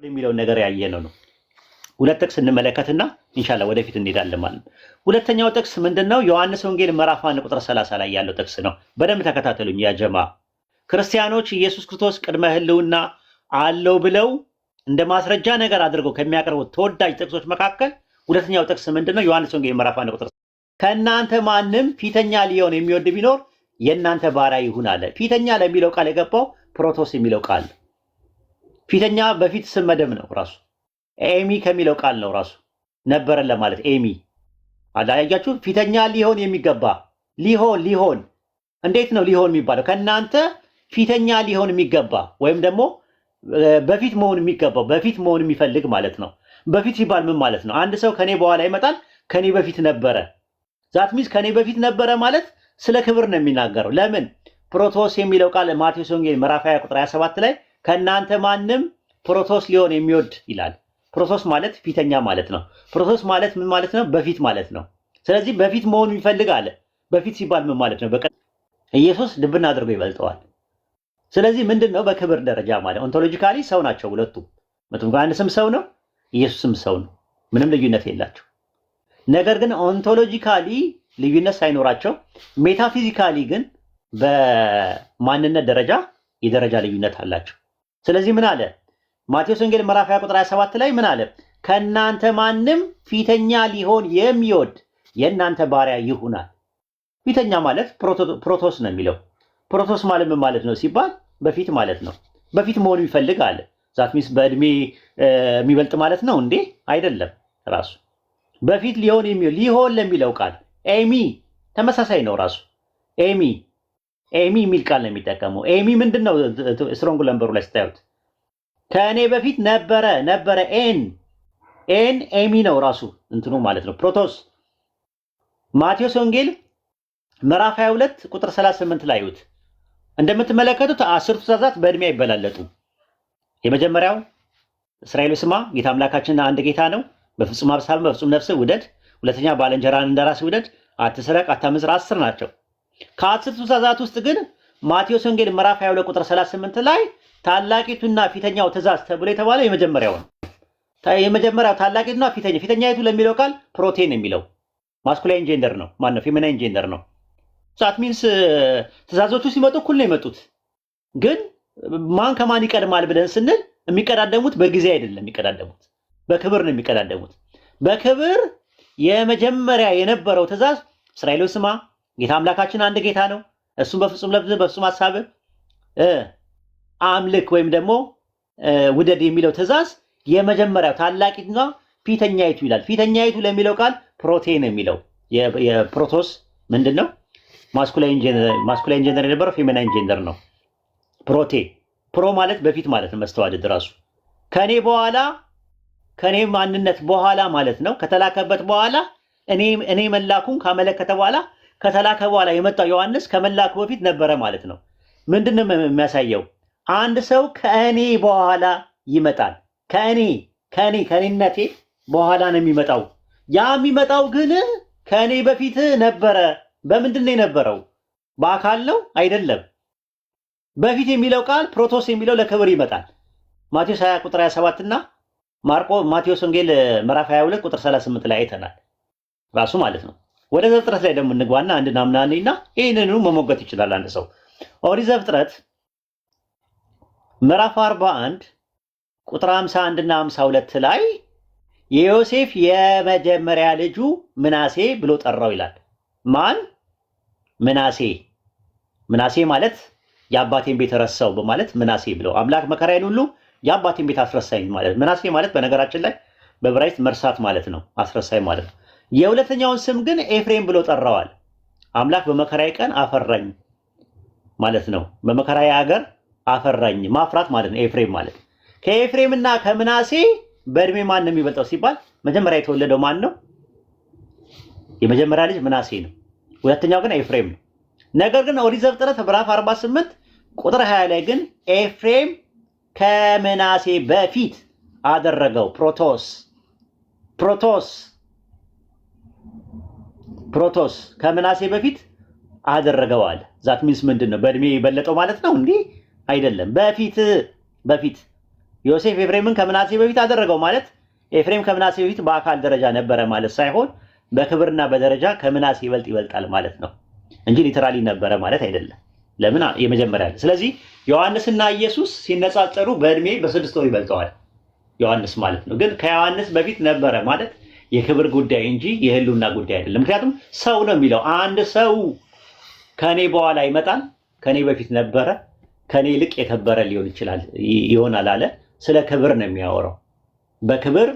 የሚለውን ነገር ያየነው ነው። ሁለት ጥቅስ እንመለከትና ኢንሻአላህ ወደፊት እንሄዳለን ማለት ነው። ሁለተኛው ጥቅስ ምንድነው? ዮሐንስ ወንጌል ምዕራፍ 1 ቁጥር 30 ላይ ያለው ጥቅስ ነው። በደንብ ተከታተሉኝ ያ ጀማ። ክርስቲያኖች ኢየሱስ ክርስቶስ ቅድመ ሕልውና አለው ብለው እንደ ማስረጃ ነገር አድርገው ከሚያቀርቡት ተወዳጅ ጥቅሶች መካከል ሁለተኛው ጥቅስ ምንድነው? ዮሐንስ ወንጌል ምዕራፍ 1 ቁጥር ከእናንተ ማንም ፊተኛ ሊሆን የሚወድ ቢኖር የእናንተ ባሪያ ይሁን አለ። ፊተኛ ለሚለው ቃል የገባው ፕሮቶስ የሚለው ቃል። ፊተኛ በፊት ስም መደብ ነው ራሱ። ኤሚ ከሚለው ቃል ነው ራሱ ነበረን ለማለት ኤሚ አላያያችሁ። ፊተኛ ሊሆን የሚገባ ሊሆን እንዴት ነው ሊሆን የሚባለው? ከእናንተ ፊተኛ ሊሆን የሚገባ ወይም ደግሞ በፊት መሆን የሚገባው በፊት መሆን የሚፈልግ ማለት ነው። በፊት ሲባል ምን ማለት ነው? አንድ ሰው ከኔ በኋላ ይመጣል፣ ከኔ በፊት ነበረ። ዛት ሚንስ ከኔ በፊት ነበረ ማለት ስለ ክብር ነው የሚናገረው። ለምን? ፕሮቶስ የሚለው ቃል ማቴዎስ ወንጌል ምዕራፍ 20 ቁጥር 27 ላይ ከእናንተ ማንም ፕሮቶስ ሊሆን የሚወድ ይላል። ፕሮቶስ ማለት ፊተኛ ማለት ነው። ፕሮቶስ ማለት ምን ማለት ነው? በፊት ማለት ነው። ስለዚህ በፊት መሆኑ ይፈልግ አለ። በፊት ሲባል ምን ማለት ነው? ኢየሱስ ድብና አድርጎ ይበልጠዋል። ስለዚህ ምንድነው? በክብር ደረጃ ማለት ኦንቶሎጂካሊ ሰው ናቸው ሁለቱም። አንድ ስም ሰው ነው፣ ኢየሱስም ሰው ነው። ምንም ልዩነት የላቸው። ነገር ግን ኦንቶሎጂካሊ ልዩነት ሳይኖራቸው ሜታፊዚካሊ ግን በማንነት ደረጃ የደረጃ ልዩነት አላቸው። ስለዚህ ምን አለ ማቴዎስ ወንጌል ምዕራፍ 20 ቁጥር 27 ላይ ምን አለ? ከእናንተ ማንም ፊተኛ ሊሆን የሚወድ የእናንተ ባሪያ ይሁናል። ፊተኛ ማለት ፕሮቶስ ነው የሚለው። ፕሮቶስ ማለት ምን ማለት ነው ሲባል በፊት ማለት ነው። በፊት መሆኑ ይፈልግ አለ። ዛት ሚንስ በእድሜ የሚበልጥ ማለት ነው እንዴ? አይደለም። ራሱ በፊት ሊሆን ለሚለው ቃል ኤሚ ተመሳሳይ ነው። ራሱ ኤሚ የሚል ቃል ነው የሚጠቀመው። ኤሚ ምንድነው? ስትሮንግ ለምበሩ ላይ ስታዩት ከእኔ በፊት ነበረ ኤን ኤሚ ነው ራሱ እንትኑ ማለት ነው ፕሮቶስ። ማቴዎስ ወንጌል ምዕራፍ 22 ቁጥር 38 ላይ ይዩት። እንደምትመለከቱት 10ቱ ትእዛዛት በእድሜ አይበላለጡም። የመጀመሪያው እስራኤል ስማ ጌታ አምላካችን አንድ ጌታ ነው፣ በፍጹም ሐሳብ በፍጹም ነፍስ ውደድ። ሁለተኛ ባልንጀራን እንደራስህ ውደድ። አትስረቅ፣ አታመንዝር 10 ናቸው። ከ10ቱ ትእዛዛት ውስጥ ግን ማቴዎስ ወንጌል ምዕራፍ 22 ቁጥር 38 ላይ ታላቂቱና ፊተኛው ትእዛዝ ተብሎ የተባለው የመጀመሪያው ነው። የመጀመሪያው ታላቂቱና ፊተኛይቱ ለሚለው ቃል ፕሮቴን የሚለው ማስኩላይን ጄንደር ነው። ማን ነው? ፌሚናይን ጄንደር ነው። ዛት ሚንስ ትእዛዞቹ ሲመጡ እኩል ነው የመጡት። ግን ማን ከማን ይቀድማል ብለን ስንል የሚቀዳደሙት በጊዜ አይደለም፣ የሚቀዳደሙት በክብር ነው የሚቀዳደሙት። በክብር የመጀመሪያ የነበረው ትእዛዝ እስራኤል ስማ ጌታ አምላካችን አንድ ጌታ ነው፣ እሱም በፍጹም ልብህ በፍጹም ሐሳብ አምልክ ወይም ደግሞ ውደድ የሚለው ትእዛዝ የመጀመሪያው ታላቂቱና ፊተኛይቱ ይላል። ፊተኛይቱ ለሚለው ቃል ፕሮቴን የሚለው የፕሮቶስ ምንድነው? ማስኩላይን ጀንደር የነበረው ፌሚናይን ጀንደር ነው። ፕሮ ማለት በፊት ማለት ነው። መስተዋድድ ራሱ ከኔ ማንነት በኋላ ማለት ነው። ከተላከበት በኋላ እኔ መላኩን ካመለከተ በኋላ ከተላከ በኋላ የመጣው ዮሐንስ ከመላኩ በፊት ነበረ ማለት ነው። ምንድነው የሚያሳየው? አንድ ሰው ከእኔ በኋላ ይመጣል። ከእኔነቴ በኋላ ነው የሚመጣው። ያ የሚመጣው ግን ከእኔ በፊት ነበረ። በምንድን ነው የነበረው? በአካል ነው አይደለም። በፊት የሚለው ቃል ፕሮቶስ የሚለው ለክብር ይመጣል። ማቴዎስ 20 ቁጥር 27 እና ማቴዎስ ወንጌል ምዕራፍ 22 ቁጥር 38 ላይ አይተናል ራሱ ማለት ነው። ወደ ዘፍጥረት ላይ ደግሞ እንግባና አንድ ናምናኔና ይህንኑ መሞገት ይችላል አንድ ሰው። ኦሪት ዘፍጥረት ምዕራፍ 41 ቁጥር 51 እና 52 ላይ የዮሴፍ የመጀመሪያ ልጁ ምናሴ ብሎ ጠራው ይላል። ማን? ምናሴ ማለት የአባቴን ቤት ረሳው በማለት ምናሴ ብለው አምላክ መከራዬን ሁሉ የአባቴን ቤት አስረሳኝ ማለት። ምናሴ ማለት በነገራችን ላይ በዕብራይስጥ መርሳት ማለት ነው፣ አስረሳኝ ማለት ነው። የሁለተኛውን ስም ግን ኤፍሬም ብሎ ጠራዋል። አምላክ በመከራዬ ቀን አፈራኝ ማለት ነው። በመከራዬ ሀገር አፈራኝ ማፍራት ማለት ነው ኤፍሬም ማለት። ከኤፍሬምና ከምናሴ በእድሜ ማን ነው የሚበልጠው ሲባል መጀመሪያ የተወለደው ማን ነው? የመጀመሪያ ልጅ ምናሴ ነው። ሁለተኛው ግን ኤፍሬም ነው። ነገር ግን ኦሪት ዘፍጥረት ምዕራፍ 48 ቁጥር 20 ላይ ግን ኤፍሬም ከምናሴ በፊት አደረገው። ፕሮቶስ ከምናሴ በፊት አደረገው አለ። ዛት ሚንስ ምንድን ነው? በእድሜ የበለጠው ማለት ነው እንዴ? አይደለም። በፊት ዮሴፍ ኤፍሬምን ከምናሴ በፊት አደረገው ማለት ኤፍሬም ከምናሴ በፊት በአካል ደረጃ ነበረ ማለት ሳይሆን በክብርና በደረጃ ከምናሴ ይበልጣል ማለት ነው እንጂ ሊተራሊ ነበረ ማለት አይደለም። ለምን የመጀመሪያ ስለዚህ ዮሐንስና ኢየሱስ ሲነጻጸሩ በእድሜ በ6 ወር ይበልጠዋል ዮሐንስ ማለት ነው። ግን ከዮሐንስ በፊት ነበረ ማለት የክብር ጉዳይ እንጂ የህልውና ጉዳይ አይደለም። ምክንያቱም ሰው ነው የሚለው አንድ ሰው ከኔ በኋላ ይመጣል፣ ከኔ በፊት ነበረ፣ ከኔ ይልቅ የከበረ ሊሆን ይችላል ይሆናል አለ። ስለ ክብር ነው የሚያወራው። በክብር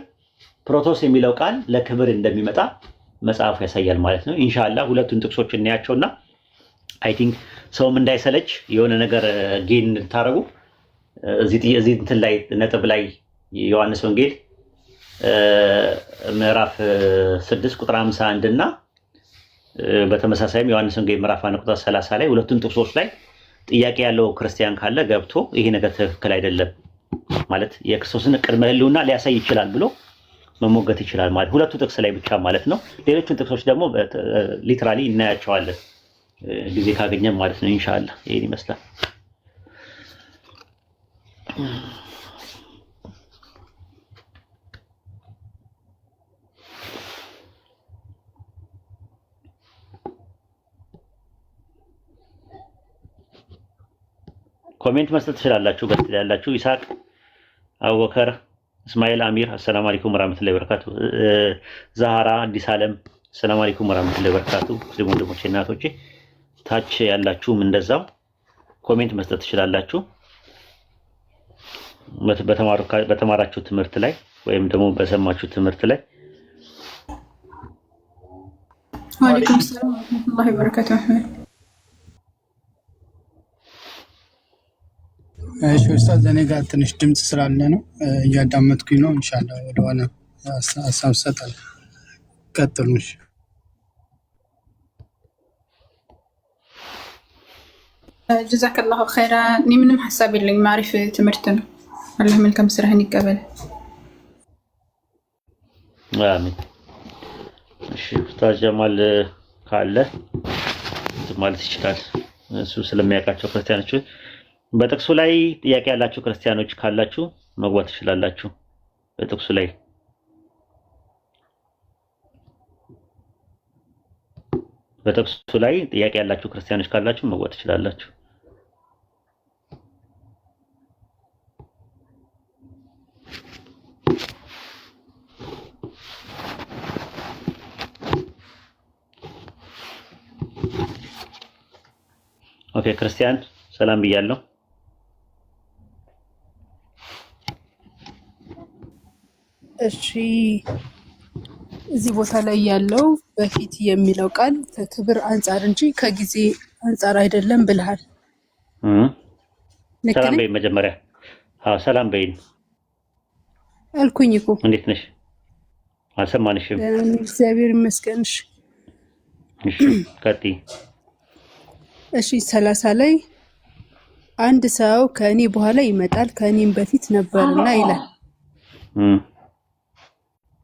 ፕሮቶስ የሚለው ቃል ለክብር እንደሚመጣ መጽሐፉ ያሳያል ማለት ነው። ኢንሻአላህ ሁለቱን ጥቅሶች እናያቸውና አይ ቲንክ ሰውም እንዳይሰለች የሆነ ነገር ጌን እንድታረጉ እዚህ እንትን ላይ ነጥብ ላይ ዮሐንስ ወንጌል ምዕራፍ 6 ቁጥር 51 እና በተመሳሳይም ዮሐንስ ወንጌል ምዕራፍ 1 ቁጥር 30 ላይ ሁለቱን ጥቅሶች ላይ ጥያቄ ያለው ክርስቲያን ካለ ገብቶ ይሄ ነገር ትክክል አይደለም ማለት የክርስቶስን ቅድመ ህልውና ሊያሳይ ይችላል ብሎ መሞገት ይችላል ማለት ሁለቱ ጥቅስ ላይ ብቻ ማለት ነው። ሌሎቹን ጥቅሶች ደግሞ ሊትራሊ እናያቸዋለን ጊዜ ካገኘን ማለት ነው። ኢንሻአላህ ይሄን ይመስላል። ኮሜንት መስጠት ትችላላችሁ። በስለ ያላችሁ ኢሳቅ አቡበከር እስማኤል አሚር አሰላሙ አለይኩም ወራህመቱላሂ ወበረካቱ። ዛሃራ አዲስ ዓለም አሰላሙ አለይኩም ወራህመቱላሂ ወበረካቱ። ሙስሊም ወንድሞቼ እናቶቼ ታች ያላችሁም እንደዛው ኮሜንት መስጠት ትችላላችሁ። በተማራችሁ ትምህርት ላይ ወይም ደግሞ በሰማችሁ ትምህርት ላይ ወአለይኩም ሰላም ወራህመቱላሂ ወበረካቱ። እሺ ኡስታዝ እኔ ጋር ትንሽ ድምጽ ስላለ ነው እያዳመጥኩኝ ነው። ኢንሻአላህ ወደኋላ ሀሳብ እሰጣለሁ። ቀጥሉ። እሺ ጀዛከላሁ ኸይራ። እኔ ምንም ሀሳብ የለኝም። አሪፍ ትምህርት ነው። አላህ መልካም ስራህን ይቀበል። አሚን። እሺ ኡስታዝ ጀማል ካለ ማለት ይችላል። እሱ ስለሚያውቃቸው ክርስቲያኖች በጥቅሱ ላይ ጥያቄ ያላችሁ ክርስቲያኖች ካላችሁ መግባት ትችላላችሁ። በጥቅሱ ላይ ጥያቄ ያላችሁ ክርስቲያኖች ካላችሁ መግባት ትችላላችሁ። ኦኬ ክርስቲያን ሰላም ብያለሁ። እሺ እዚህ ቦታ ላይ ያለው በፊት የሚለው ቃል ከክብር አንጻር እንጂ ከጊዜ አንጻር አይደለም ብለሃል። ሰላም በይ መጀመሪያ። ሰላም በይ አልኩኝ እኮ። እንዴት ነሽ? አልሰማንሽም። እግዚአብሔር ይመስገን። እሺ ቀጥይ። እሺ 30 ላይ አንድ ሰው ከእኔ በኋላ ይመጣል ከእኔም በፊት ነበርና ይላል።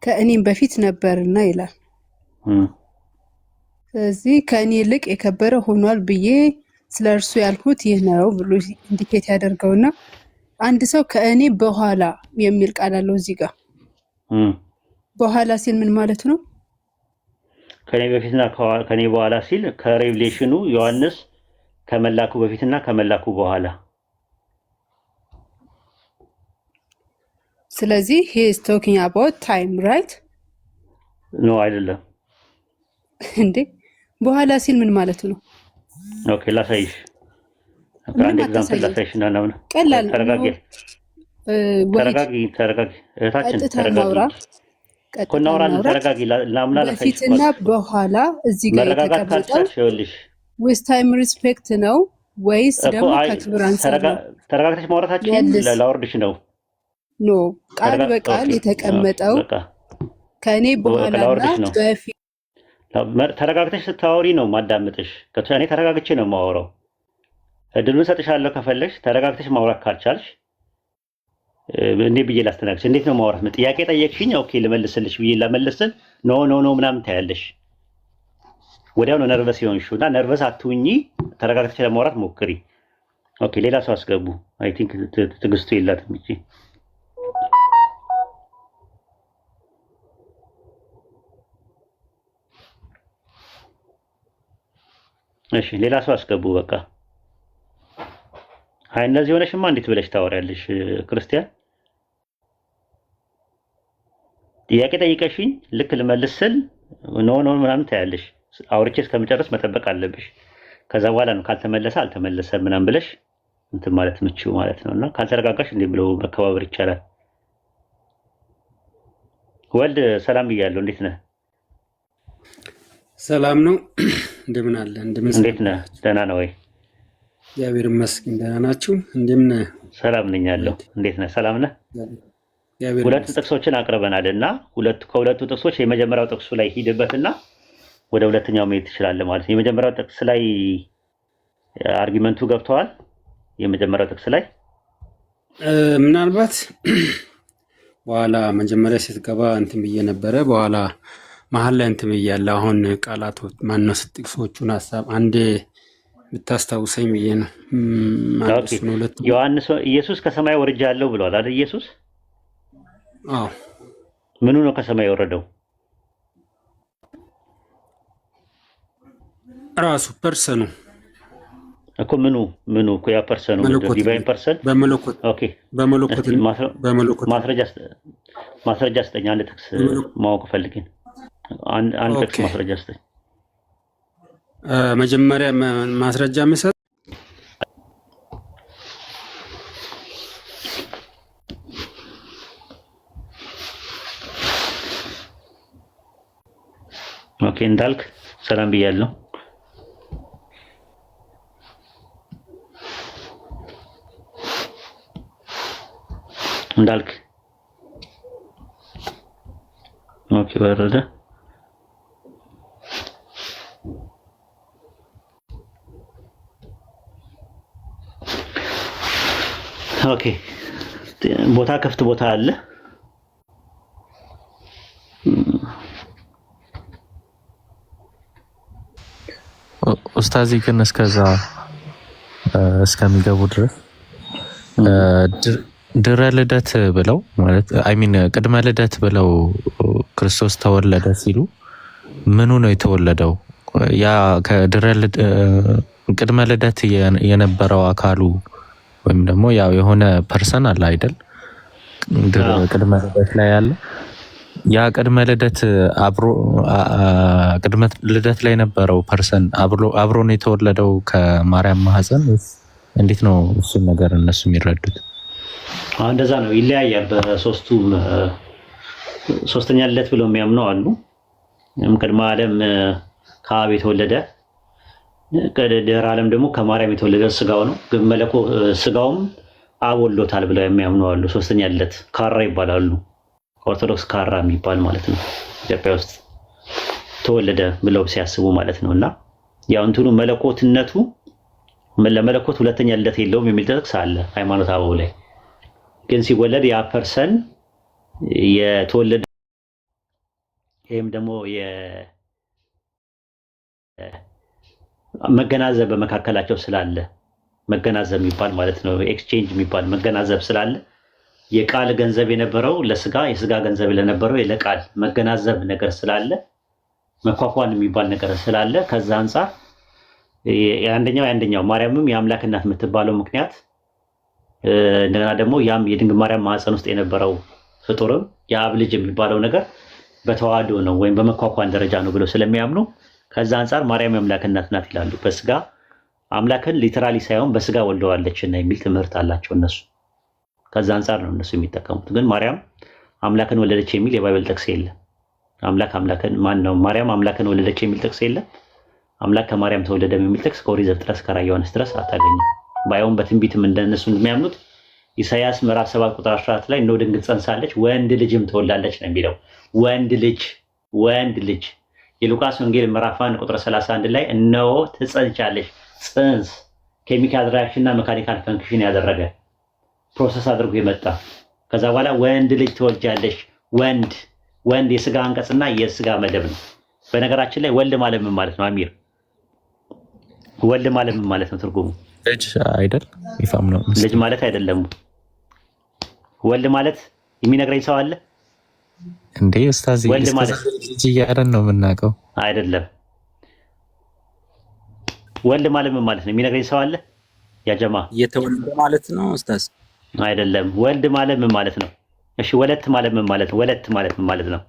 ከእኔም በፊት ነበርና ይላል። ስለዚህ ከእኔ ይልቅ የከበረ ሆኗል ብዬ ስለ እርሱ ያልኩት ይህ ነው ብሎ ኢንዲኬት ያደርገውና አንድ ሰው ከእኔ በኋላ የሚል ቃል አለው እዚህ ጋር። በኋላ ሲል ምን ማለት ነው? ከኔ በፊትና ከኔ በኋላ ሲል ከሬቪሌሽኑ ዮሐንስ ከመላኩ በፊትና ከመላኩ በኋላ። ስለዚህ he is talking about time, right? ኖ አይደለም። እንዴ በኋላ ሲል ምን ማለት ነው? ኦኬ ላሳይሽ። አንድ ኤግዛምፕል ላሳይሽ እና ነው። ቀላል ተረጋጊ። እህታችን ተረጋጊ። ኮናውራን ተረጋጊ። ላምና ላሳይሽ። በፊትና በኋላ እዚህ ጋር የተቀመጠው with time respect ነው ወይስ ደግሞ ከክብር አንፃር ነው? ተረጋግተሽ ማውራታችን ላወርድሽ ነው። ኖ ቃል በቃል የተቀመጠው ከኔ በኋላና በፊት። ተረጋግተሽ ስታወሪ ነው ማዳመጥሽ። እኔ ተረጋግቼ ነው የማወራው። እድሉን ሰጥሻለሁ ከፈለሽ። ተረጋግተሽ ማውራት ካልቻልሽ እንዴ ብዬ ላስተናግድሽ? እንዴት ነው ማውራት? ጥያቄ ጠየቅሽኝ፣ ኦኬ ልመልስልሽ ብዬ ለመለስን ኖ ምናምን ታያለሽ። ወዲያው ነው ነርቨስ ይሆንሽው እና ነርቨስ አትሁኚ። ተረጋግተሽ ለማውራት ሞክሪ። ኦኬ ሌላ ሰው አስገቡ። አይ ቲንክ ትግስቱ የላትም እንጂ እሺ ሌላ ሰው አስገቡ በቃ። አይ እንደዚህ ሆነሽማ እንዴት ብለሽ ታወሪያለሽ ክርስቲያን? ጥያቄ ጠይቀሽኝ ልክ ልመልስ ስል ኖ ምናምን ታያለሽ። አውርቼ እስከምጨርስ መጠበቅ አለብሽ። ከዛ በኋላ ነው ካልተመለሰ አልተመለሰም ምናምን ብለሽ እንትን ማለት ምችው ማለት ነውና ካልተረጋጋሽ እንዴ ብሎ መከባበር ይቻላል። ወልድ ሰላም ብያለሁ። እንዴት ነህ? ሰላም ነው። እንደምን አለ? እንዴት ነህ? ደህና ነው ወይ? እግዚአብሔር ይመስገን። ደህና ናችሁ? እንደምን ነህ? ሰላም ነኝ ያለው። እንዴት ነህ? ሰላም ነህ? ሁለት ጥቅሶችን አቅርበናል እና ከሁለቱ ጥቅሶች የመጀመሪያው ጥቅሱ ላይ ሂድበትና ወደ ሁለተኛው መሄድ ትችላለህ ማለት ነው። የመጀመሪያው ጥቅስ ላይ አርጊመንቱ ገብተዋል። የመጀመሪያው ጥቅስ ላይ ምናልባት በኋላ መጀመሪያ ስትገባ እንትን ብዬ ነበረ፣ በኋላ መሀል ላይ እንትን ብያለሁ። አሁን ቃላቶች ማነው ጥቅሶቹን ሀሳብ አንዴ ብታስታውሰኝ ብዬ ነው። ዮሐንስ ኢየሱስ ከሰማይ ወርጃለሁ ብሏል አይደል? ኢየሱስ አዎ። ምኑ ነው ከሰማይ የወረደው? ራሱ ፐርሰኑ እኮ ምኑ እኮ ያ ፐርሰኑ ዲቫይን ፐርሰን በመለኮት። ኦኬ በመለኮት ማስረጃ ስጠኝ። አንድ ጥቅስ ማወቅ ፈልጌ አንድ ጥቅስ ማስረጃ ስጠኝ። መጀመሪያ ማስረጃ የምሰጥ ኦኬ እንዳልክ ሰላም ብያለሁ። እንዳልክ ኦኬ ወረደ። ኦኬ ቦታ ክፍት ቦታ አለ። ኡስታዚ ግን እስከዛ እስከሚገቡ ድረስ ድረ ልደት ብለው ማለት ቅድመ ልደት ብለው ክርስቶስ ተወለደ ሲሉ ምኑ ነው የተወለደው? ያ ቅድመ ልደት የነበረው አካሉ ወይም ደግሞ ያው የሆነ ፐርሰን አለ አይደል? ቅድመ ልደት ላይ ያለ ያ ቅድመ ልደት ቅድመ ልደት ላይ የነበረው ፐርሰን አብሮ ነው የተወለደው ከማርያም ማህፀን? እንዴት ነው እሱን ነገር እነሱ የሚረዱት? እንደዛ ነው፣ ይለያያል። በሶስቱም ሶስተኛ ልደት ብለው የሚያምኑ አሉ። ቅድመ ዓለም ከአብ የተወለደ ድህረ ዓለም ደግሞ ከማርያም የተወለደ ስጋው ነው። ግን መለኮት ስጋውም አብ ወልዶታል ብለው የሚያምኑ አሉ። ሶስተኛ ልደት ካራ ይባላሉ። ኦርቶዶክስ ካራ የሚባል ማለት ነው። ኢትዮጵያ ውስጥ ተወለደ ብለው ሲያስቡ ማለት ነው። እና ያው እንትኑ መለኮትነቱ ለመለኮት ሁለተኛ ልደት የለውም የሚል ጥቅስ አለ ሃይማኖት አበው ላይ። ግን ሲወለድ ያ ፐርሰን የተወለደ ይሄም ደግሞ መገናዘብ በመካከላቸው ስላለ መገናዘብ የሚባል ማለት ነው። ኤክስቼንጅ የሚባል መገናዘብ ስላለ የቃል ገንዘብ የነበረው ለስጋ የስጋ ገንዘብ ለነበረው ለቃል መገናዘብ ነገር ስላለ መኳኳን የሚባል ነገር ስላለ ከዛ አንፃር የአንደኛው ማርያምም የአምላክ እናት የምትባለው ምክንያት እንደገና ደግሞ ያም የድንግል ማርያም ማህፀን ውስጥ የነበረው ፍጡርም የአብ ልጅ የሚባለው ነገር በተዋህዶ ነው ወይም በመኳኳን ደረጃ ነው ብለው ስለሚያምኑ ከዛ አንፃር ማርያም የአምላክ እናት ናት ይላሉ። በስጋ አምላክን ሊተራሊ ሳይሆን በስጋ ወልደዋለችና የሚል ትምህርት አላቸው እነሱ። ከዛ አንፃር ነው እነሱ የሚጠቀሙት። ግን ማርያም አምላክን ወለደች የሚል የባይብል ጥቅስ የለም። ማርያም አምላክን ወለደች የሚል ጥቅስ የለም። አምላክ ከማርያም ተወለደ የሚል ጥቅስ ከኦሪት ዘፍጥረት እስከ ራዕየ ዮሐንስ ድረስ አታገኝም። ባይሆን በትንቢትም እንደነሱ እንደሚያምኑት ኢሳይያስ ምዕራፍ 7 ቁጥር 14 ላይ እነሆ ድንግል ጸንሳለች ወንድ ልጅም ትወልዳለች ነው የሚለው። ወንድ ልጅ የሉቃስ ወንጌል ምዕራፍ 1 ቁጥር 31 ላይ እነሆ ትጸንቻለች። ጽንስ ኬሚካል ሪአክሽን እና ሜካኒካል ፈንክሽን ያደረገ ፕሮሰስ አድርጎ የመጣ ከዛ በኋላ ወንድ ልጅ ትወልጃለሽ። ወንድ የስጋ አንቀጽና የስጋ መደብ ነው። በነገራችን ላይ ወልድ ማለት ምን ማለት ነው? አሚር ወልድ ማለት ምን ማለት ነው? ትርጉሙ ልጅ አይደል? ይፋም ነው። ልጅ ማለት አይደለም። ወልድ ማለት የሚነግረኝ ሰው አለ እንዴ? ኡስታዝ ልጅ እያለን ነው የምናውቀው። አይደለም። ወልድ ማለት ምን ማለት ነው? የሚነግረኝ ሰው አለ? ያ ጀማ የተወለደ ማለት ነው ኡስታዝ? አይደለም። ወልድ ማለት ምን ማለት ነው? እሺ ወለት ማለት ምን ማለት ነው? ወለት ማለት ምን ማለት ነው?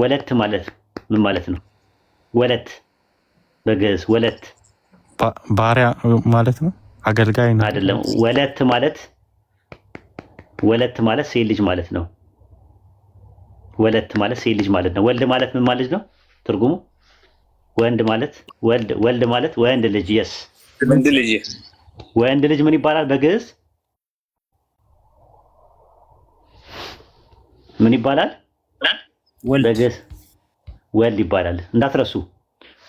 ወለት ማለት ምን ማለት ነው? ወለት በግዕዝ ወለት ባሪያ ማለት ነው። አገልጋይ ነው አይደለም። ወለት ማለት ሴት ልጅ ማለት ነው። ወለት ማለት ሴት ልጅ ማለት ነው። ወልድ ማለት ምን ማለት ነው? ትርጉሙ ወንድ ማለት ወልድ ማለት ወንድ ልጅ የስ ወንድ ልጅ ወንድ ልጅ ምን ይባላል በግዕዝ? ምን ይባላል በግዕዝ? ወልድ ይባላል። እንዳትረሱ።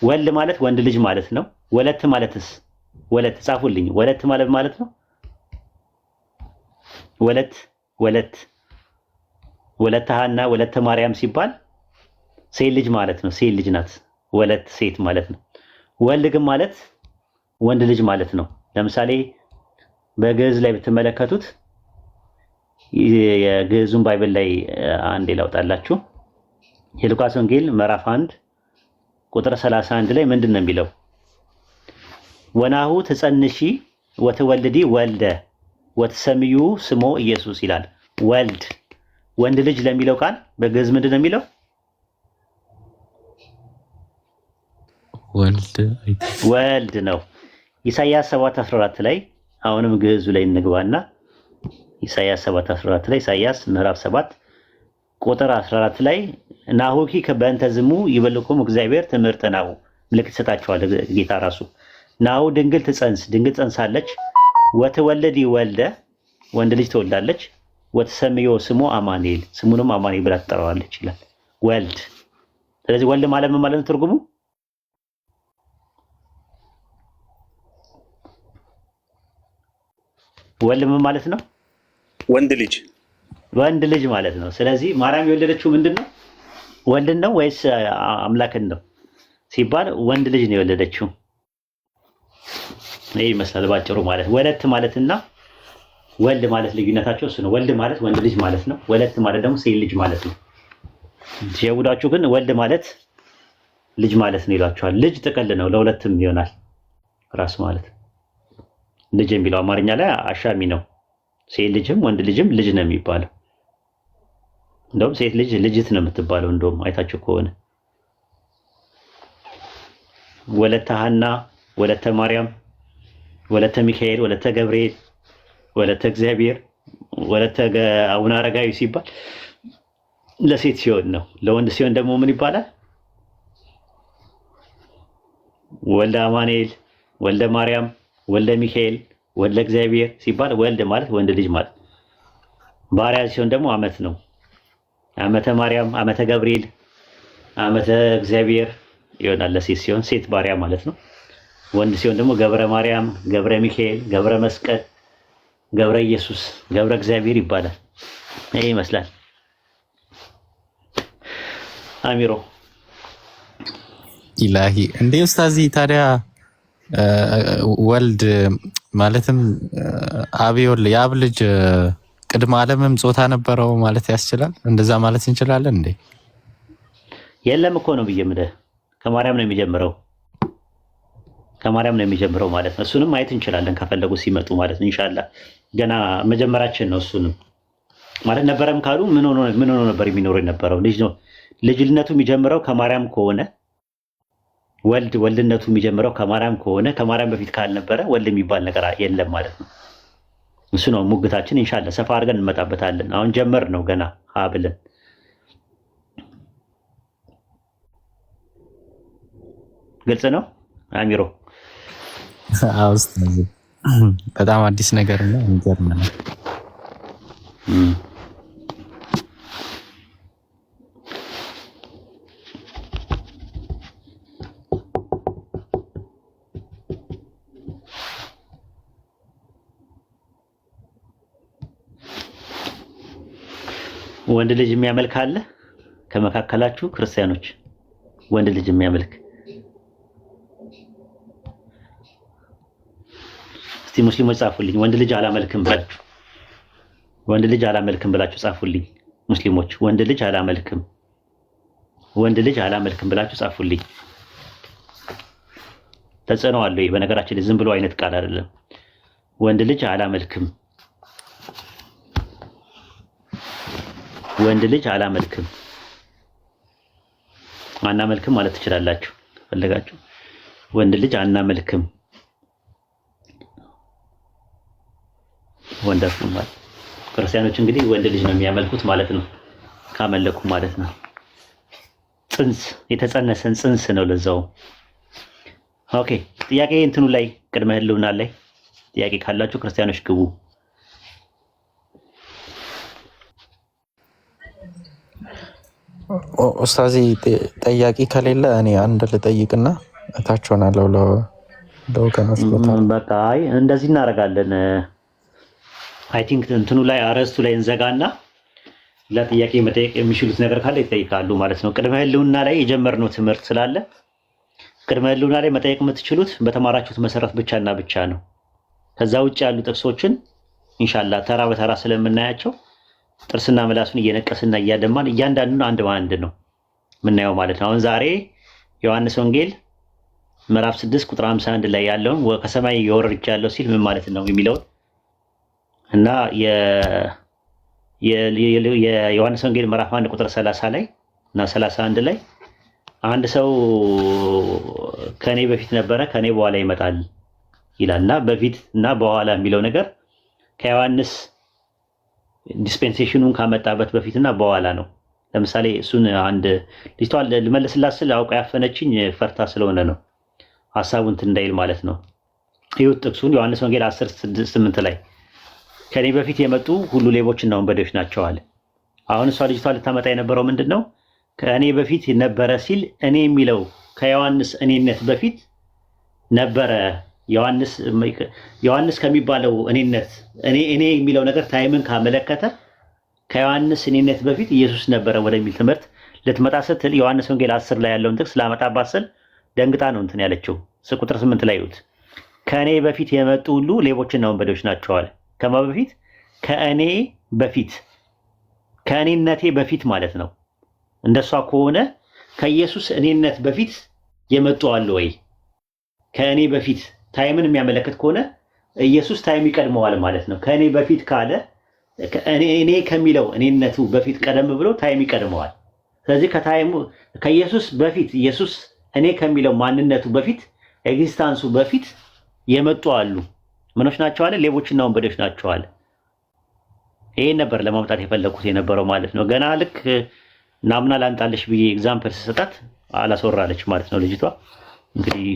ወልድ ማለት ወንድ ልጅ ማለት ነው። ወለት ማለትስ? ወለት ጻፉልኝ። ወለት ማለት ነው። ወለተ ሐና ወለተ ማርያም ሲባል ሴት ልጅ ማለት ነው። ሴት ልጅ ናት። ወለት ሴት ማለት ነው። ወልድ ግን ማለት ወንድ ልጅ ማለት ነው። ለምሳሌ በግዕዝ ላይ ብትመለከቱት የግዕዙን ባይብል ላይ አንዴ ላውጣላችሁ። የሉቃስ ወንጌል ምዕራፍ 1 ቁጥር 31 ላይ ምንድን ነው የሚለው? ወናሁ ትጸንሺ ወትወልዲ ወልደ ወትሰምዩ ስሞ ኢየሱስ ይላል። ወልድ ወንድ ልጅ ለሚለው ቃል በግዕዝ ምንድን ነው የሚለው? ወልድ ነው። ኢሳይያስ 7:14 ላይ አሁንም ግዕዙ ላይ እንግባና ኢሳይያስ 7:14 ላይ ኢሳይያስ ምዕራፍ 7 ቁጥር 14 ላይ ናሁኪ በእንተ ዝሙ ይበልኩም እግዚአብሔር ትምህርተ ናሁ ምልክት ይሰጣቸዋል ጌታ ራሱ። ናሁ ድንግል ጸንሳለች፣ ወትወልድ ወልደ ወንድ ልጅ ትወልዳለች፣ ወትሰምዮ ስሙ አማኑኤል ስሙንም አማኑኤል ብላ ትጠራዋለች ይላል። ወልድ። ስለዚህ ወልድ ማለት ምን ማለት ነው? ትርጉሙ ወልድ ምን ማለት ነው? ወንድ ልጅ ማለት ነው። ስለዚህ ማርያም የወለደችው ምንድን ነው? ወልድን ነው ወይስ አምላክን ነው ሲባል ወንድ ልጅ ነው የወለደችው። ይሄ ይመስላል ባጭሩ ማለት ወለት ማለትና ወልድ ማለት ልዩነታቸው እሱ ነው። ወልድ ማለት ወንድ ልጅ ማለት ነው። ወለት ማለት ደግሞ ሴት ልጅ ማለት ነው። ሲያውዳችሁ ግን ወልድ ማለት ልጅ ማለት ነው ይሏቸዋል። ልጅ ጥቅል ነው፣ ለሁለትም ይሆናል ራሱ ማለት ልጅ የሚለው አማርኛ ላይ አሻሚ ነው። ሴት ልጅም ወንድ ልጅም ልጅ ነው የሚባለው። እንደውም ሴት ልጅ ልጅት ነው የምትባለው። እንደውም አይታችሁ ከሆነ ወለተ ሐና፣ ወለተ ማርያም፣ ወለተ ሚካኤል፣ ወለተ ገብርኤል፣ ወለተ እግዚአብሔር፣ ወለተ አቡነ አረጋዊ ሲባል ለሴት ሲሆን ነው። ለወንድ ሲሆን ደግሞ ምን ይባላል? ወልደ አማኑኤል፣ ወልደ ማርያም፣ ወልደ ሚካኤል፣ ወልደ እግዚአብሔር ሲባል ወልድ ማለት ወንድ ልጅ ማለት። ባሪያ ሲሆን ደግሞ አመት ነው። አመተ ማርያም፣ አመተ ገብርኤል፣ አመተ እግዚአብሔር ይሆናል ለሴት ሲሆን፣ ሴት ባሪያ ማለት ነው። ወንድ ሲሆን ደግሞ ገብረ ማርያም፣ ገብረ ሚካኤል፣ ገብረ መስቀል፣ ገብረ ኢየሱስ፣ ገብረ እግዚአብሔር ይባላል። ይሄ ይመስላል። አሚሮ ኢላሂ እንዴ ኡስታዚ ታዲያ ወልድ ማለትም የአብ ልጅ ቅድመ ዓለምም ጾታ ነበረው ማለት ያስችላል? እንደዛ ማለት እንችላለን እንዴ? የለም እኮ ነው ብዬ ምልህ ከማርያም ነው የሚጀምረው ማለት ነው። እሱንም ማየት እንችላለን ከፈለጉ ሲመጡ ማለት ነው። ኢንሻአላህ ገና መጀመራችን ነው። እሱንም ማለት ነበረም ካሉ ምን ሆኖ ነበር የሚኖረው የነበረው? ልጅ ነው። ልጅነቱ የሚጀምረው ከማርያም ከሆነ ወልድነቱ የሚጀምረው ከማርያም ከሆነ ከማርያም በፊት ካልነበረ ወልድ የሚባል ነገር የለም ማለት ነው። እሱ ነው ሙግታችን። ኢንሻአላህ ሰፋ አድርገን እንመጣበታለን። አሁን ጀመር ነው ገና ሀ ብለን። ግልጽ ነው አሚሮ? በጣም አዲስ ነገር ነው። የሚገርም ነው። ወንድ ልጅ የሚያመልክ አለ ከመካከላችሁ ክርስቲያኖች? ወንድ ልጅ የሚያመልክ እስቲ ሙስሊሞች ጻፉልኝ። ወንድ ልጅ አላመልክም ብላችሁ ጻፉልኝ ሙስሊሞች። ወንድ ልጅ አላመልክም ብላችሁ ጻፉልኝ። ተጽዕኖ አለው። በነገራችን ላይ ዝም ብሎ አይነት ቃል አይደለም። ወንድ ልጅ አላመልክም፣ ወንድ ልጅ አላመልክም፣ አናመልክም ማለት ትችላላችሁ ፈለጋችሁ። ወንድ ልጅ አናመልክም ወንደርፉል ማለት ክርስቲያኖች እንግዲህ ወንድ ልጅ ነው የሚያመልኩት ማለት ነው። ካመለኩ ማለት ነው። ጽንስ የተጸነሰን ጽንስ ነው ለዛው። ኦኬ ጥያቄ እንትኑ ላይ ቅድመ ህልውና ላይ ጥያቄ ካላችሁ ክርስቲያኖች ግቡ። ኡስታዚ ጠያቂ ከሌለ እኔ አንድ ልጠይቅና እታች ሆናለሁ ለወገኖች ቦታ። በቃ አይ እንደዚህ እናደርጋለን። አይ ቲንክ እንትኑ ላይ አረስቱ ላይ እንዘጋና ለጥያቄ መጠየቅ የሚችሉት ነገር ካለ ይጠይቃሉ ማለት ነው። ቅድመ ህልውና ላይ የጀመርነው ትምህርት ስላለ ቅድመ ህልውና ላይ መጠየቅ የምትችሉት በተማራችሁት መሰረት ብቻና ብቻ ነው። ከዛ ውጭ ያሉ ጥቅሶችን ኢንሻአላህ ተራ በተራ ስለምናያቸው ጥርስና ምላሱን እየነቀስና እያደማን እያንዳንዱን አንድ በአንድ ነው ምናየው ማለት ነው። አሁን ዛሬ ዮሐንስ ወንጌል ምዕራፍ 6 ቁጥር 51 ላይ ያለውን ከሰማይ የወረድኩ ሲል ምን ማለት ነው የሚለውን እና የዮሐንስ ወንጌል ምዕራፍ 1 ቁጥር 30 ላይ እና 31 ላይ አንድ ሰው ከኔ በፊት ነበረ ከኔ በኋላ ይመጣል ይላልና በፊት እና በኋላ የሚለው ነገር ከዮሐንስ ዲስፔንሴሽኑን ካመጣበት በፊትና በኋላ ነው። ለምሳሌ እሱን አንድ ልጅቷ ልመልስላት ስል አውቃ ያፈነችኝ ፈርታ ስለሆነ ነው ሐሳቡን እንዳይል ማለት ነው። ይሁት ጥቅሱን ዮሐንስ ወንጌል 10:8 ላይ ከኔ በፊት የመጡ ሁሉ ሌቦችና ወንበዴዎች ናቸው አለ። አሁን እሷ ልጅቷ ልታመጣ የነበረው ምንድነው? ከእኔ በፊት ነበረ ሲል እኔ የሚለው ከዮሐንስ እኔነት በፊት ነበረ። ዮሐንስ ከሚባለው እኔነት እኔ የሚለው ነገር ታይምን ካመለከተ ከዮሐንስ እኔነት በፊት ኢየሱስ ነበረ ወደሚል ትምህርት ልትመጣ ስትል ዮሐንስ ወንጌል 10 ላይ ያለውን ጥቅስ ላመጣባት ስል ደንግጣ ነው እንትን ያለችው። ቁጥር 8 ላይ ይሁት ከእኔ በፊት የመጡ ሁሉ ሌቦችና ወንበዴዎች ናቸው አለ። ከማ በፊት? ከእኔ በፊት ከእኔነቴ በፊት ማለት ነው። እንደሷ ከሆነ ከኢየሱስ እኔነት በፊት የመጡ አሉ ወይ? ከእኔ በፊት ታይምን የሚያመለክት ከሆነ ኢየሱስ ታይም ይቀድመዋል ማለት ነው። ከእኔ በፊት ካለ እኔ ከሚለው እኔነቱ በፊት ቀደም ብሎ ታይም ይቀድመዋል። ስለዚህ ከኢየሱስ በፊት ኢየሱስ እኔ ከሚለው ማንነቱ በፊት ኤግዚስታንሱ በፊት የመጡ አሉ። ምኖች ናቸው አለ? ሌቦችና ወንበዴዎች ናቸው አለ። ይሄን ነበር ለማምጣት የፈለኩት የነበረው ማለት ነው። ገና ልክ ናምና ላንጣልሽ ብዬ ኤግዛምፕል ስሰጣት አላስወራለች ማለት ነው ልጅቷ። እንግዲህ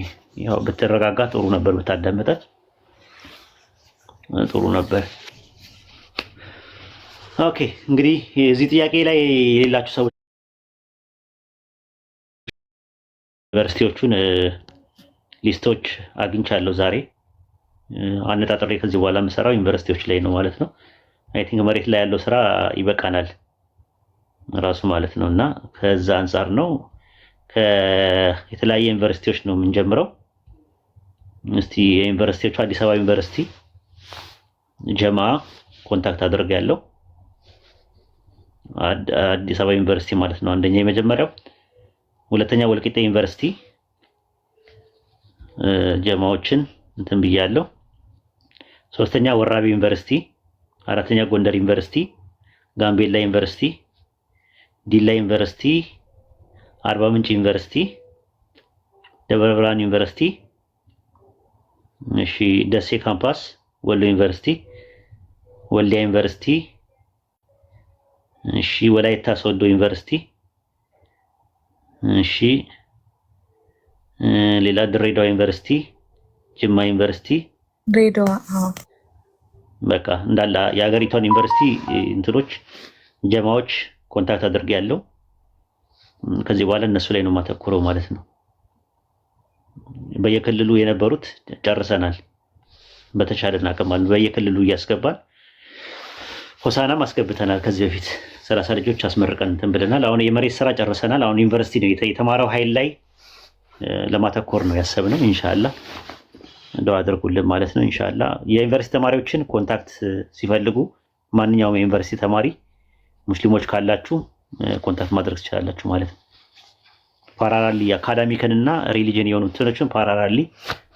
ያው ብትረጋጋ ጥሩ ነበር፣ ብታዳመጣት ጥሩ ነበር። ኦኬ እንግዲህ እዚህ ጥያቄ ላይ የሌላችሁ ሰዎች ዩኒቨርሲቲዎቹን ሊስቶች አግኝቻለሁ ዛሬ አነጣጥሬ ከዚህ በኋላ የምሰራው ዩኒቨርሲቲዎች ላይ ነው ማለት ነው። አይ ቲንክ መሬት ላይ ያለው ስራ ይበቃናል ራሱ ማለት ነው። እና ከዛ አንፃር ነው የተለያየ ዩኒቨርሲቲዎች ነው የምንጀምረው። እስቲ የዩኒቨርሲቲዎቹ አዲስ አበባ ዩኒቨርሲቲ ጀማ ኮንታክት አድርጌያለሁ። አዲስ አበባ ዩኒቨርሲቲ ማለት ነው አንደኛ የመጀመሪያው። ሁለተኛ ወልቂጤ ዩኒቨርሲቲ ጀማዎችን እንትን ብያለሁ። ሶስተኛ ወራቢ ዩኒቨርሲቲ፣ አራተኛ ጎንደር ዩኒቨርሲቲ፣ ጋምቤላ ዩኒቨርሲቲ፣ ዲላ ዩኒቨርሲቲ፣ አርባ ምንጭ ዩኒቨርሲቲ፣ ደብረ ብርሃን ዩኒቨርሲቲ፣ እሺ ደሴ ካምፓስ፣ ወሎ ዩኒቨርሲቲ፣ ወልዲያ ዩኒቨርሲቲ፣ እሺ ወላይታ ሶዶ ዩኒቨርሲቲ፣ እሺ ሌላ ድሬዳዋ ዩኒቨርሲቲ፣ ጅማ ዩኒቨርሲቲ፣ ድሬዳዋ በቃ እንዳለ የሀገሪቷን ዩኒቨርሲቲ እንትኖች ጀማዎች ኮንታክት አድርጌያለሁ። ከዚህ በኋላ እነሱ ላይ ነው ማተኩረው ማለት ነው። በየክልሉ የነበሩት ጨርሰናል። በተቻለና አቅም በየክልሉ እያስገባን ሆሳናም አስገብተናል። ከዚህ በፊት 30 ልጆች አስመርቀን እንትን ብለናል። አሁን የመሬት ስራ ጨርሰናል። አሁን ዩኒቨርሲቲ ነው የተማረው ኃይል ላይ ለማተኮር ነው ያሰብነው። ኢንሻአላህ እንደው አድርጉልን ማለት ነው። ኢንሻአላህ የዩኒቨርሲቲ ተማሪዎችን ኮንታክት ሲፈልጉ ማንኛውም የዩኒቨርሲቲ ተማሪ ሙስሊሞች ካላችሁ ኮንታክት ማድረግ ትችላላችሁ ማለት ነው። ፓራራሊ አካዳሚክን እና ሪሊጅን የሆኑ እንትኖችን ፓራራሊ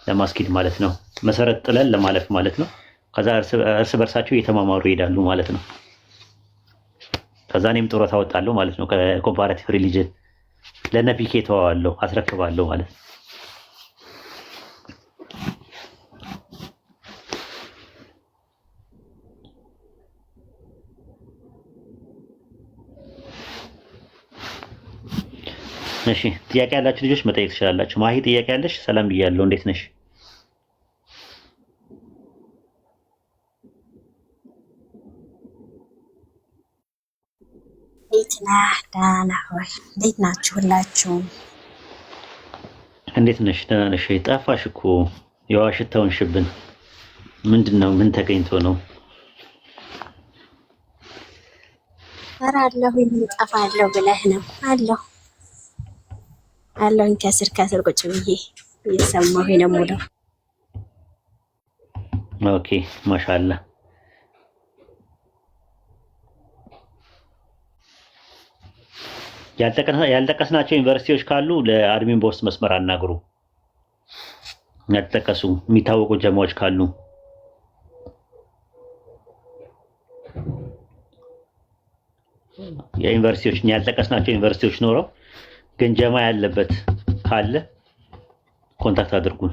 ለማስኪድ ማለት ነው። መሰረት ጥለን ለማለፍ ማለት ነው። ከዛ እርስ በርሳቸው እየተማማሩ ይሄዳሉ ማለት ነው። ከዛ እኔም ጡረታ አወጣለሁ ማለት ነው። ከኮምፓራቲቭ ሪሊጅን ለነፒኬ ተዋዋለሁ አስረክባለሁ ማለት ነው። እሺ ጥያቄ ያላችሁ ልጆች መጠየቅ ትችላላችሁ። ማሂ ጥያቄ ያለሽ? ሰላም ብያለሁ። እንዴት ነሽ? እንዴት ነህ? ደህና ነህ ወይ? እንዴት ናችሁ ሁላችሁም? እንዴት ነሽ? ደህና ነሽ? ጠፋሽ እኮ የዋሽታውን ሽብን ምንድነው? ምን ተገኝቶ ነው? ኧረ አለሁኝ። ምን ጠፋለሁ ብለህ ነው? አለሁኝ ከስር ቁጭ ብዬ እየሰማሁኝ ነው የምውለው። ኦኬ ማሻአላ። ያልጠቀስናቸው ዩኒቨርሲቲዎች ካሉ ለአድሚን በውስጥ መስመር አናግሩ። ያልጠቀሱ የሚታወቁ ጀማዎች ካሉ የዩኒቨርሲቲዎች ያልጠቀስናቸው ዩኒቨርሲቲዎች ኖረው ግን ጀማ ያለበት ካለ ኮንታክት አድርጉን።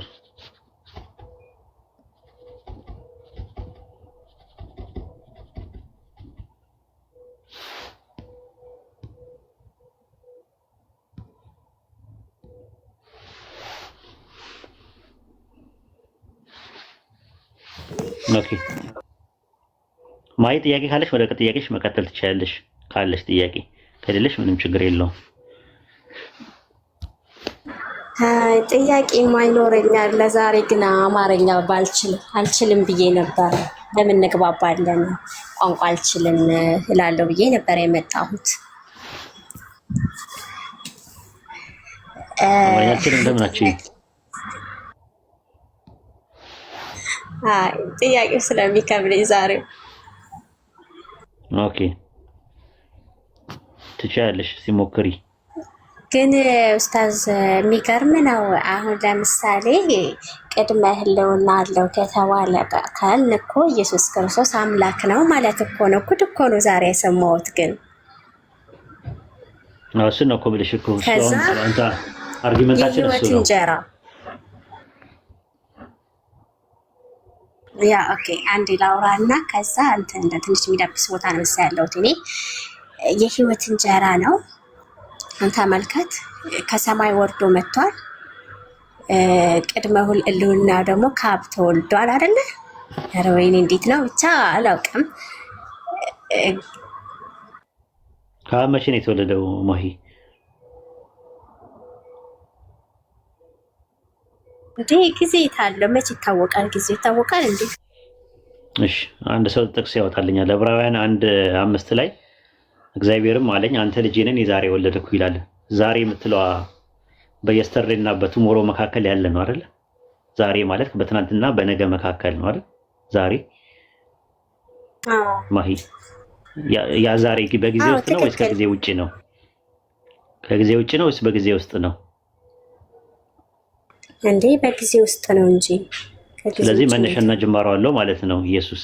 ኦኬ ማይ ጥያቄ ካለሽ ወደ ጥያቄሽ መቀጠል ትችያለሽ። ካለሽ ጥያቄ ከሌለሽ ምንም ችግር የለውም። ጥያቄ ማይኖረኛል። ለዛሬ ግን አማርኛ አልችልም ብዬ ነበር። ለምን እንግባባለን? ቋንቋ አልችልም እላለሁ ብዬ ነበር የመጣሁት። ጥያቄው ስለሚከብደኝ ዛሬው። ኦኬ ትችያለሽ ሲሞክሪ። ግን ኡስታዝ የሚገርም ነው። አሁን ለምሳሌ ቅድመ ህልውና አለው ከተባለ ካልን እኮ ኢየሱስ ክርስቶስ አምላክ ነው ማለት እኮ ነው። ጉድ እኮ ነው ዛሬ የሰማሁት። ግን እሱ ነው እኮ ብለሽ እኮ አንተ አርጊመንታችን እሱ ነው። እንጀራ ያ ኦኬ አንዴ ላውራና ከዛ እንትን እንደ ትንሽ የሚደብስ ቦታ ነው ያለሁት እኔ። የህይወት እንጀራ ነው። ተመልከት፣ ከሰማይ ወርዶ መጥቷል። ቅድመ ህልውና ደግሞ ከአብ ተወልዷል አይደለ? ኧረ ወይኔ እንዴት ነው ብቻ አላውቅም። ከአብ መቼ ነው የተወለደው ማሂ? እንዴ ጊዜ ታለው መቼ ይታወቃል? ጊዜ ይታወቃል እንዴ? እሺ አንድ ሰው ጥቅስ ያወጣልኛል። ዕብራውያን 1:5 ላይ እግዚአብሔርም አለኝ አንተ ልጄ ነኝ የዛሬ ወለድኩ ይላል። ዛሬ የምትለዋ በየስተርዴይ እና በቱሞሮ መካከል ያለ ነው አይደል? ዛሬ ማለት በትናንትና በነገ መካከል ነው አይደል? ዛሬ ማሂ ያ ዛሬ በጊዜ ውስጥ ነው ወይስ ከጊዜ ውጪ ነው? ከጊዜ ውጪ ነው ወይስ በጊዜ ውስጥ ነው? እንዴ በጊዜ ውስጥ ነው እንጂ። ስለዚህ መነሻና ጅማሮ አለው ማለት ነው ኢየሱስ።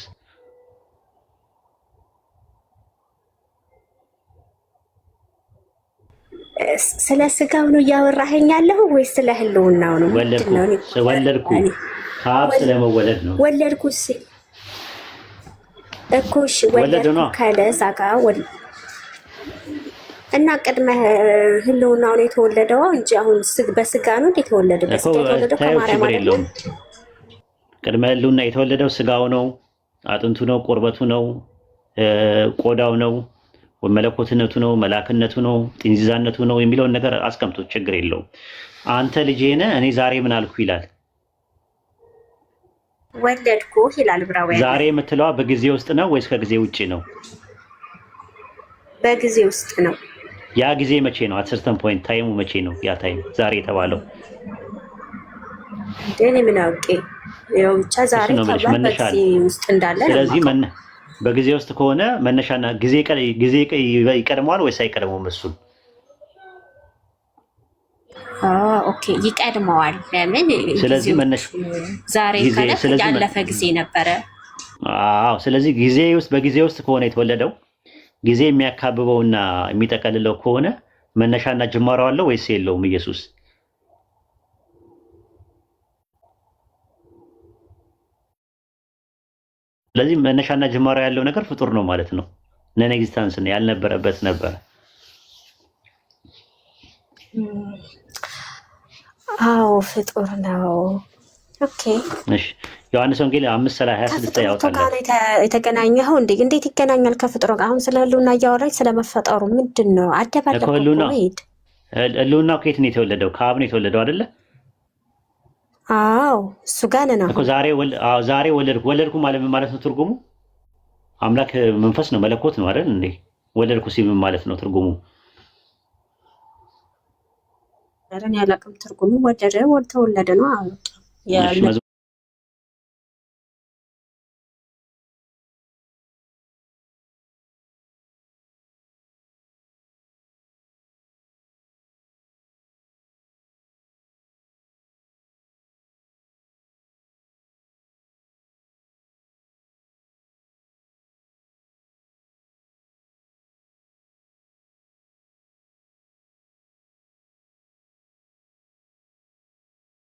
ስለ ስጋው ነው እያወራኸኝ ያለኸው ወይስ ስለ ህልውናው ነው? ወለድኩ ከአብ ስለመወለድ ነው። ወለድኩ እኮ እሺ፣ ወለድኩ ካለ እዛ ጋር እና ቅድመ ህልውናው ነው የተወለደው እንጂ አሁን በስጋ ነው የተወለደው። በስጋ የተወለደው ከማርያም አይደለም። ቅድመ ህልውና የተወለደው ስጋው ነው፣ አጥንቱ ነው፣ ቁርበቱ ነው፣ ቆዳው ነው፣ መለኮትነቱ ነው፣ መላክነቱ ነው፣ ጥንዚዛነቱ ነው የሚለውን ነገር አስቀምጦ ችግር የለውም። አንተ ልጄ ነህ እኔ ዛሬ ምን አልኩ ይላል። ወለድኩ ይላል ዕብራውያን። ዛሬ የምትለዋ በጊዜ ውስጥ ነው ወይስ ከጊዜ ውጪ ነው? በጊዜ ውስጥ ነው። ያ ጊዜ መቼ ነው? አትሰርተን ፖይንት ታይሙ መቼ ነው? ያ ታይም ዛሬ የተባለው እኔ ምን አውቄ? ያው ብቻ ዛሬ በጊዜ ውስጥ እንዳለ። ስለዚህ በጊዜ ውስጥ ከሆነ መነሻና ጊዜ ይቀድመዋል ወይስ አይቀድመውም? እሱን ኦኬ ይቀድመዋል። ለምን? ስለዚህ ዛሬ ያለፈ ጊዜ ነበረ። አዎ ስለዚህ በጊዜ ውስጥ ከሆነ የተወለደው ጊዜ የሚያካብበውና የሚጠቀልለው ከሆነ መነሻና ጅማሮ አለው ወይስ የለውም ኢየሱስ? ስለዚህ መነሻና ጅማሮ ያለው ነገር ፍጡር ነው ማለት ነው። ነን ኤግዚስተንስ ነው፣ ያልነበረበት ነበረ። አዎ ፍጡር ነው። ኦኬ እሺ ዮሐንስ ወንጌል 5:26 ያወጣል። የተገናኘው እንዴት ይገናኛል ከፍጡር ጋር? አሁን ስለ ህልውና እያወራች ስለመፈጠሩ ምንድነው? አደባለቀው ህልውናው ከየት ነው የተወለደው? ከአብ ነው የተወለደው አይደለ? አዎ እሱ ጋር ነን እኮ ዛሬ ወለድኩ ማለት ምን ማለት ነው ትርጉሙ? አምላክ መንፈስ ነው፣ መለኮት ነው አይደል እንዴ? ወለድኩ ሲል ምን ማለት ነው ትርጉሙ? ያላቅም ትርጉሙ ተወለደ ነው።